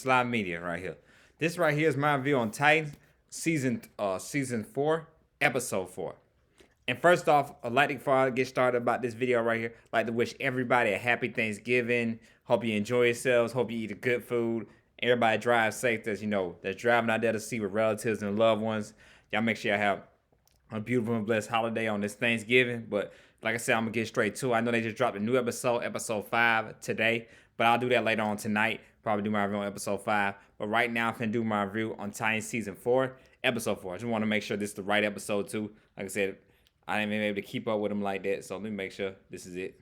Slide Media right here. This right here is my review on Titans season 4, episode 4. And first off, I'd like to, before I get started about this video right here, I'd like to wish everybody a happy Thanksgiving. Hope you enjoy yourselves. Hope you eat a good food. Everybody drive safe. That's driving out there to see with relatives and loved ones. Y'all make sure y'all have a beautiful and blessed holiday on this Thanksgiving. But like I said, I'm gonna get straight to it. I know they just dropped a new episode 5 today, but I'll do that later on tonight. Probably do my review on episode 5. But right now, I'm gonna do my review on Titans season 4, episode 4. I just want to make sure this is the right episode too. Like I said, I ain't been able to keep up with them like that, so let me make sure this is it.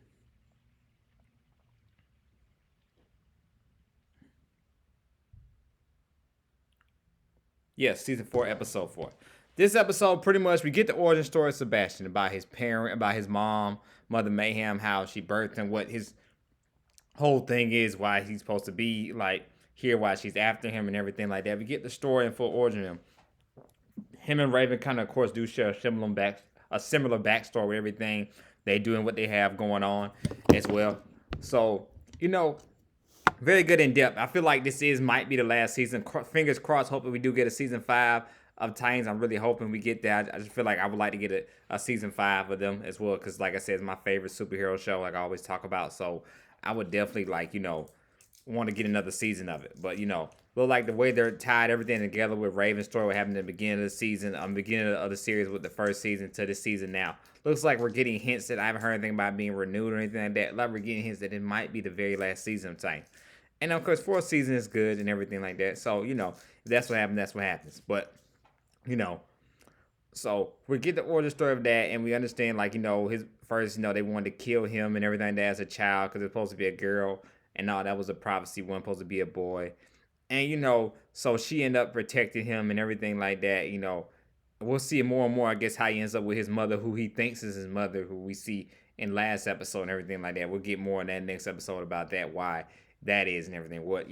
Yes, season 4, episode 4. This episode, pretty much, we get the origin story of Sebastian, about his parent, about his mom, Mother Mayhem, how she birthed him, what his whole thing is, why he's supposed to be like here, why she's after him, and everything like that. We get the story in full origin of him. Him and Raven kind of, course, do share a similar backstory with everything they do and what they have going on as well. So, very good in depth. I feel like might be the last season. Fingers crossed. Hoping we do get a season 5 of Titans. I'm really hoping we get that. I just feel like I would like to get a season 5 of them as well, because like I said, it's my favorite superhero show, like I always talk about. So I would definitely want to get another season of it. But look like the way they're tied everything together with Raven's story, what happened at the beginning of the season, beginning of the series with the first season to this season now. Looks like we're getting hints that I haven't heard anything about being renewed or anything like that. Like we're getting hints that it might be the very last season of Titans. And of course, 4th season is good and everything like that. So, if that's what happens, that's what happens. But, so we get the origin story of that, and we understand, his first, they wanted to kill him and everything like that as a child because it's supposed to be a girl. And no, that was a prophecy, wasn't supposed to be a boy. And, so she ended up protecting him and everything like that. We'll see more and more, I guess, how he ends up with his mother, who he thinks is his mother, who we see in last episode and everything like that. We'll get more in that next episode about that, why that is and everything, what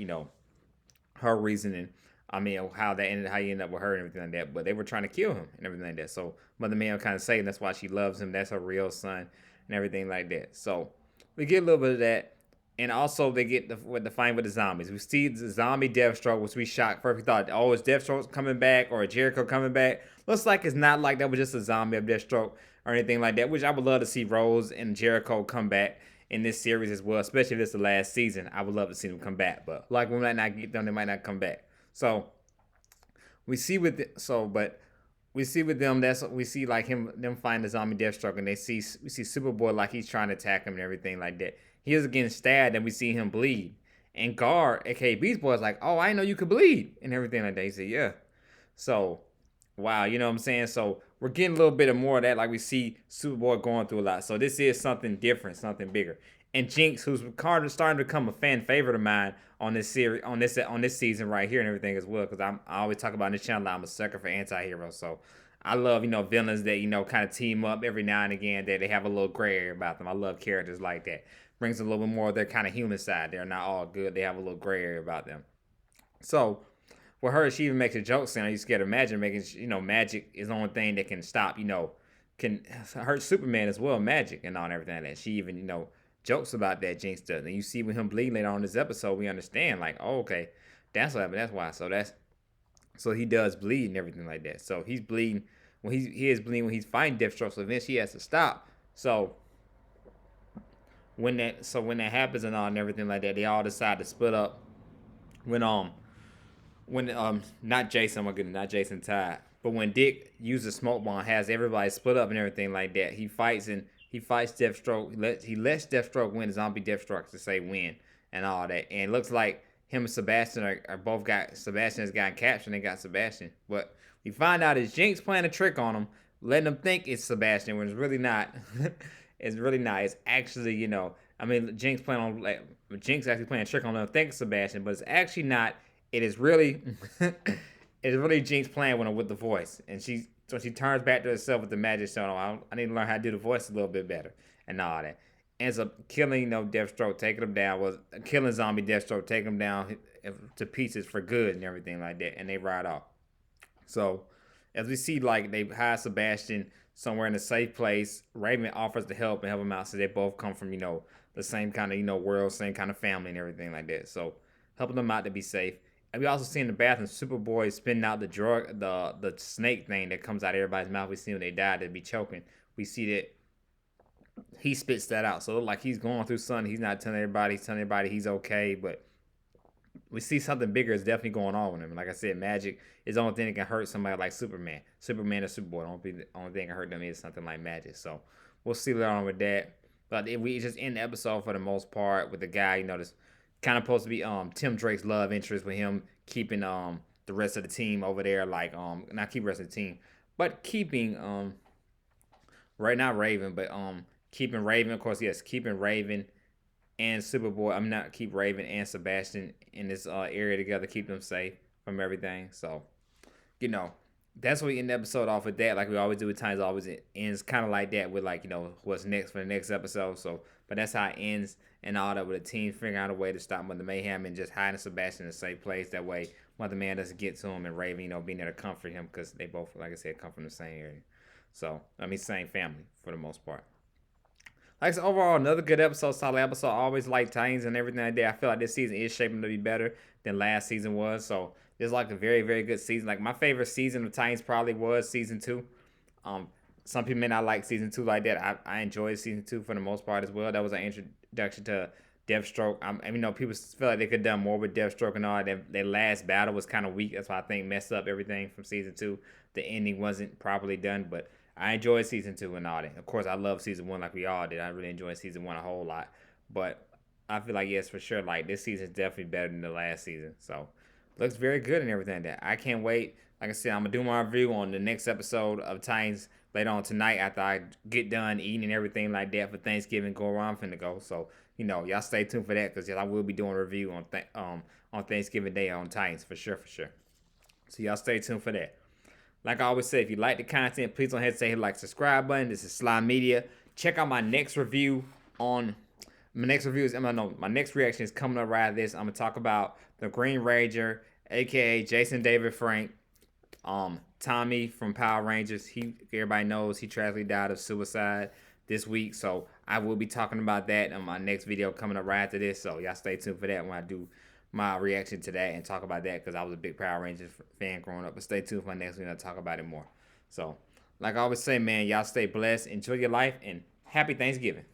her reasoning, how that ended, how you end up with her and everything like that. But they were trying to kill him and everything like that. So Mother May kind of saying that's why she loves him, that's her real son and everything like that. So we get a little bit of that. And also they get the fight with the zombies. We see the zombie Deathstroke, which we shocked. First we thought, oh, is Deathstroke coming back or Jericho coming back? Looks like it's not, like that was just a zombie of Deathstroke or anything like that, which I would love to see Rose and Jericho come back in this series as well, especially if it's the last season. I would love to see them come back, but like we might not get them, they might not come back. So we see with them, that's what we see, like them find the zombie Deathstroke, and we see Superboy like he's trying to attack him and everything like that. He was getting stabbed, and we see him bleed. And Gar, aka Beast Boy, is like, oh, I didn't know you could bleed and everything like that. He said, yeah. So wow, you know what I'm saying? So we're getting a little bit of more of that, like we see Superboy going through a lot. So this is something different, something bigger. And Jinx, who's starting to become a fan favorite of mine on this series, on this season right here and everything as well, because I always talk about on this channel, I'm a sucker for anti-heroes. So I love, villains that, kind of team up every now and again, that they have a little gray area about them. I love characters like that. Brings a little bit more of their kind of human side. They're not all good. They have a little gray area about them. So for her, she even makes a joke saying, "Are you scared of magic?" Making, magic is the only thing that can stop, can hurt Superman as well, magic and all and everything like that. She even, jokes about that, Jinx does. And you see with him bleeding later on in this episode, we understand, like, oh, okay, that's what happened. That's why. So he does bleed and everything like that. So he's bleeding when he is bleeding when he's fighting Deathstroke. So eventually he has to stop. So when that happens and all and everything like that, they all decide to split up. When not Jason, my goodness, not Jason Todd, but when Dick uses smoke bomb, has everybody split up and everything like that, he fights Deathstroke. He lets Deathstroke win, zombie Deathstroke to say win and all that. And it looks like him and Sebastian are both got, Sebastian has gotten captured and they got Sebastian. But we find out it's Jinx playing a trick on him, letting them think it's Sebastian when it's really not. It's really not. It's actually, Jinx actually playing a trick on them, think it's Sebastian, but it's actually not. It is really, it's really Jinx playing with him with the voice, and she turns back to herself with the magic stone. I need to learn how to do the voice a little bit better and all that. Ends up killing, Deathstroke, taking him down. Killing zombie Deathstroke, taking him down to pieces for good and everything like that, and they ride off. So as we see, like, they hide Sebastian somewhere in a safe place. Raven offers to help him out, so they both come from, the same kind of, world, same kind of family and everything like that. So helping them out to be safe. And we also seen in the bathroom Superboy spitting out the drug, the snake thing that comes out of everybody's mouth. We see when they die, they'd be choking. We see that he spits that out. So it look like he's going through something. He's not telling everybody. He's telling everybody he's okay, but we see something bigger is definitely going on with him. Like I said, magic is the only thing that can hurt somebody like Superman. Superman or Superboy. The only thing that can hurt them is something like magic. So we'll see later on with that. But we just end the episode for the most part with the guy, this kind of supposed to be Tim Drake's love interest with him keeping the rest of the team over there, like not keep the rest of the team, but keeping right not Raven, but keeping Raven, of course, yes, keeping Raven and Superboy. I'm not keep Raven and Sebastian in this area together, keep them safe from everything. So, you know, that's what we end the episode off with that. Like we always do with times, always it ends kind of like that with like what's next for the next episode. So, but that's how it ends and all that with the team figuring out a way to stop Mother Mayhem and just hiding Sebastian in a safe place. That way, Mother Man doesn't get to him and Raven, being there to comfort him because they both, like I said, come from the same area. So, I mean, same family for the most part. Like I said, overall, another good episode, solid episode. I always like Titans and everything like that. I feel like this season is shaping to be better than last season was. So this is like a very, very good season. Like my favorite season of Titans probably was season two. Um, some people may not like season two like that. I enjoyed season two for the most part as well. That was an introduction to Deathstroke. People feel like they could have done more with Deathstroke and all. Their last battle was kind of weak. That's why I think messed up everything from season two. The ending wasn't properly done, but I enjoyed season two and all that. Of course, I love season one like we all did. I really enjoyed season one a whole lot. But I feel like, yes, for sure, like this season is definitely better than the last season. So, looks very good and everything like that. I can't wait. Like I said, I'm going to do my review on the next episode of Titans later on tonight after I get done eating and everything like that for Thanksgiving. Go around, I'm finna go. So, y'all stay tuned for that because I will be doing a review on Thanksgiving Day on Titans for sure, for sure. So, y'all stay tuned for that. Like I always say, if you like the content, please don't hesitate to hit the like, subscribe button. This is Sly Media. Check out my next review on my next review is no, my next reaction is coming up right after this. I'm gonna talk about the Green Ranger, aka Jason David Frank, Tommy from Power Rangers. Everybody knows he tragically died of suicide this week, so I will be talking about that in my next video coming up right after this. So y'all stay tuned for that when I do my reaction to that and talk about that because I was a big Power Rangers fan growing up. But stay tuned for my next video to talk about it more. So, like I always say, man, y'all stay blessed, enjoy your life, and happy Thanksgiving.